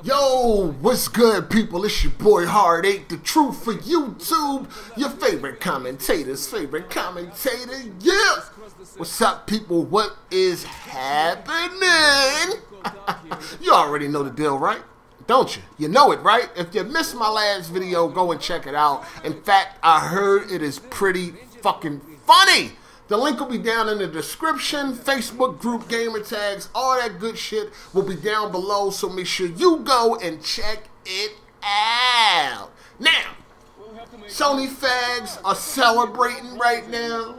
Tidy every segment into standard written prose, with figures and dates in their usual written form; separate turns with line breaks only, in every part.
Yo, what's good, people? It's your boy Hard8, the truth for YouTube, your favorite commentator's favorite commentator. Yeah! What's up, people? What is happening? You already know the deal, right? Don't you? You know it, right? If you missed my last video, go and check it out. In fact, I heard it is pretty fucking funny. The link will be down in the description. Facebook group, gamer tags, all that good shit will be down below. So make sure you go and check it out. Now, Sony fags are celebrating right now.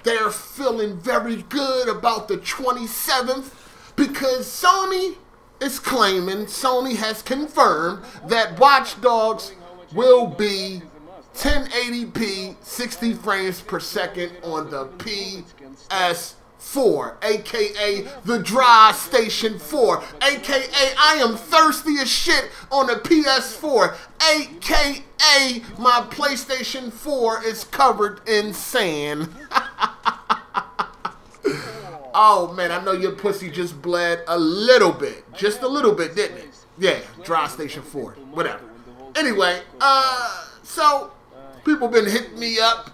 They're feeling very good about the 27th because Sony is claiming, Sony has confirmed that Watch Dogs will be 1080p 60 frames per second on the PS4, aka the Dry Station 4, aka I am thirsty as shit on the PS4, aka my PlayStation 4 is covered in sand. Oh man, I know your pussy just bled a little bit. Just a little bit, didn't it? Yeah, Dry Station 4. Whatever. Anyway, so people been hitting me up.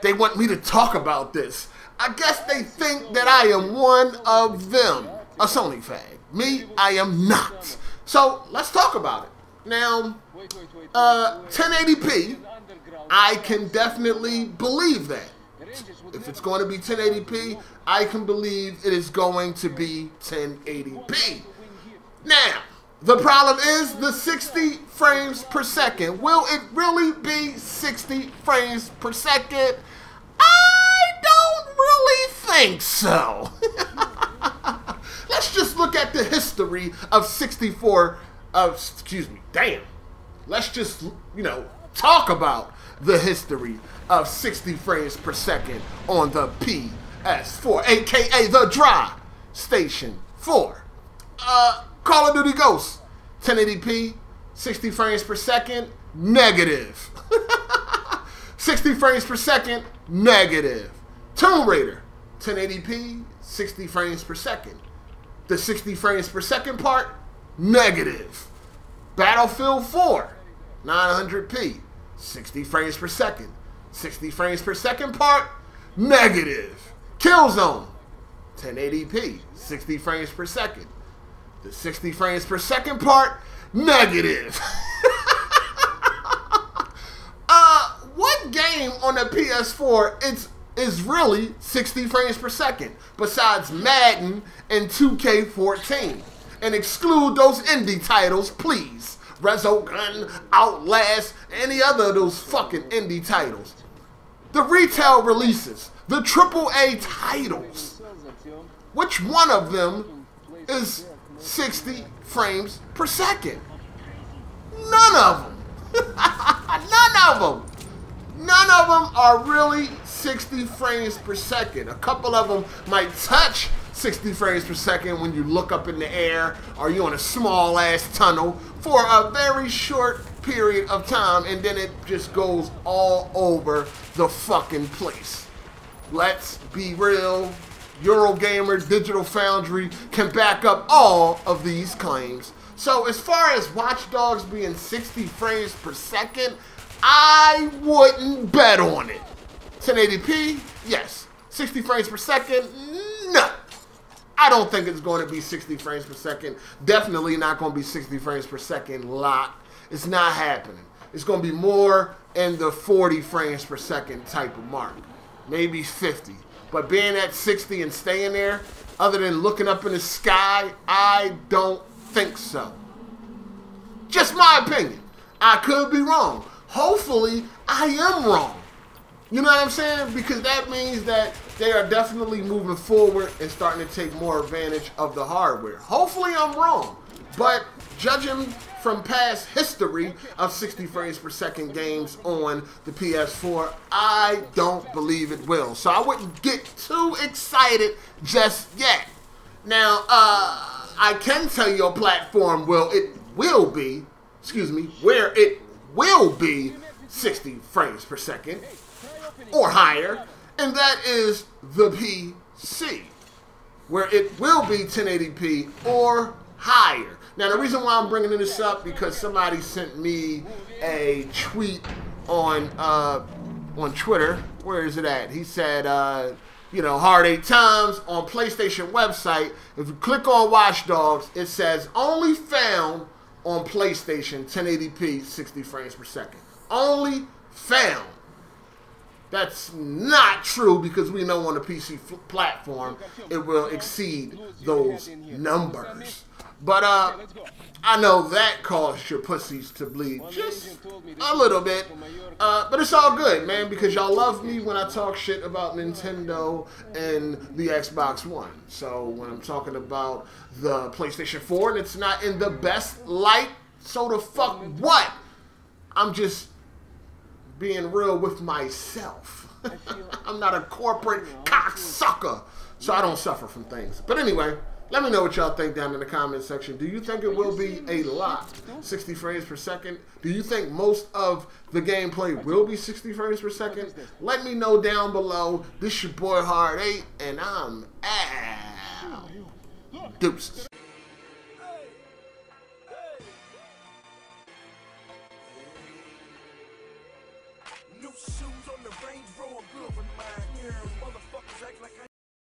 They want me to talk about this. I guess they think that I am one of them. A Sony fag. Me, I am not. So let's talk about it. Now, 1080p, I can definitely believe that. If it's going to be 1080p, I can believe it is going to be 1080p. Now, the problem is the 60 frames per second. Will it really be 60 frames per second? I don't really think so. Let's just look at the history of 64, Let's just, talk about the history of 60 frames per second on the PS4, aka the Dry Station 4. Call of Duty Ghosts, 1080p, 60 frames per second, negative. 60 frames per second, negative. Tomb Raider, 1080p, 60 frames per second. The 60 frames per second part, negative. Battlefield 4, 900p, 60 frames per second. 60 frames per second part, negative. Killzone, 1080p, 60 frames per second. The 60 frames per second part, negative. What game on the PS4 is really 60 frames per second besides Madden and 2K14? And exclude those indie titles, please. Resogun, Outlast, any other of those fucking indie titles. The retail releases, the AAA titles. Which one of them is 60 frames per second? None of them. None of them. None of them are really 60 frames per second. A couple of them might touch 60 frames per second when you look up in the air or you're in a small ass tunnel for a very short period of time, and then it just goes all over the fucking place. Let's be real. Eurogamer, Digital Foundry can back up all of these claims. So as far as Watch Dogs being 60 frames per second, I wouldn't bet on it. 1080p, yes. 60 frames per second, no. I don't think it's going to be 60 frames per second. Definitely not going to be 60 frames per second locked. It's not happening. It's going to be more in the 40 frames per second type of mark. Maybe 50. But being at 60 and staying there, other than looking up in the sky, I don't think so. Just my opinion. I could be wrong. Hopefully, I am wrong. You know what I'm saying? Because that means that they are definitely moving forward and starting to take more advantage of the hardware. Hopefully, I'm wrong. But judging from past history of 60 frames per second games on the PS4, I don't believe it will. So I wouldn't get too excited just yet. Now, I can tell you a platform where it will be 60 frames per second or higher, and that is the PC, where it will be 1080p or higher. Now, the reason why I'm bringing this up because somebody sent me a tweet on Twitter. Where is it at? He said, you know, Hard8times on PlayStation website. If you click on Watch Dogs, it says only found on PlayStation 1080p 60 frames per second. Only found. That's not true because we know on the PC platform it will exceed those numbers. But I know that caused your pussies to bleed just a little bit. But it's all good, man, because y'all love me when I talk shit about Nintendo and the Xbox One. So when I'm talking about the PlayStation 4 and it's not in the best light, so the fuck what? I'm just being real with myself. I'm not a corporate cocksucker, so I don't suffer from things. But anyway, let me know what y'all think down in the comment section. Do you think it will be a lot 60 frames per second? Do you think most of the gameplay will be 60 frames per second? Let me know down below. This your boy Hard8, and I'm out. Deuces.
New shoes on the Range Rover, good with mine. Yeah, motherfuckers act like I